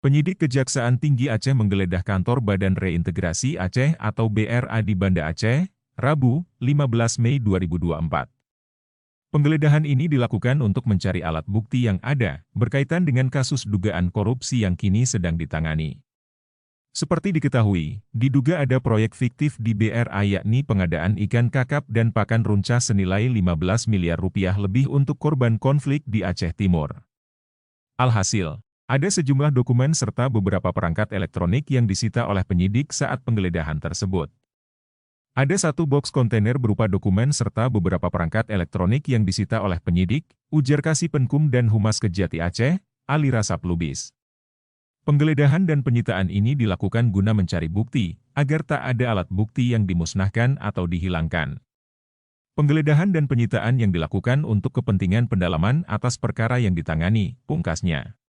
Penyidik Kejaksaan Tinggi Aceh menggeledah kantor Badan Reintegrasi Aceh atau BRA di Banda Aceh, Rabu, 15 Mei 2024. Penggeledahan ini dilakukan untuk mencari alat bukti yang ada berkaitan dengan kasus dugaan korupsi yang kini sedang ditangani. Seperti diketahui, diduga ada proyek fiktif di BRA yakni pengadaan ikan kakap dan pakan runcah senilai 15 miliar rupiah lebih untuk korban konflik di Aceh Timur. Alhasil, ada sejumlah dokumen serta beberapa perangkat elektronik yang disita oleh penyidik saat penggeledahan tersebut. Ada satu box kontainer berupa dokumen serta beberapa perangkat elektronik yang disita oleh penyidik, ujar Kasipenkum dan Humas Kejati Aceh, Ali Rasap Lubis. Penggeledahan dan penyitaan ini dilakukan guna mencari bukti, agar tak ada alat bukti yang dimusnahkan atau dihilangkan. Penggeledahan dan penyitaan yang dilakukan untuk kepentingan pendalaman atas perkara yang ditangani, pungkasnya.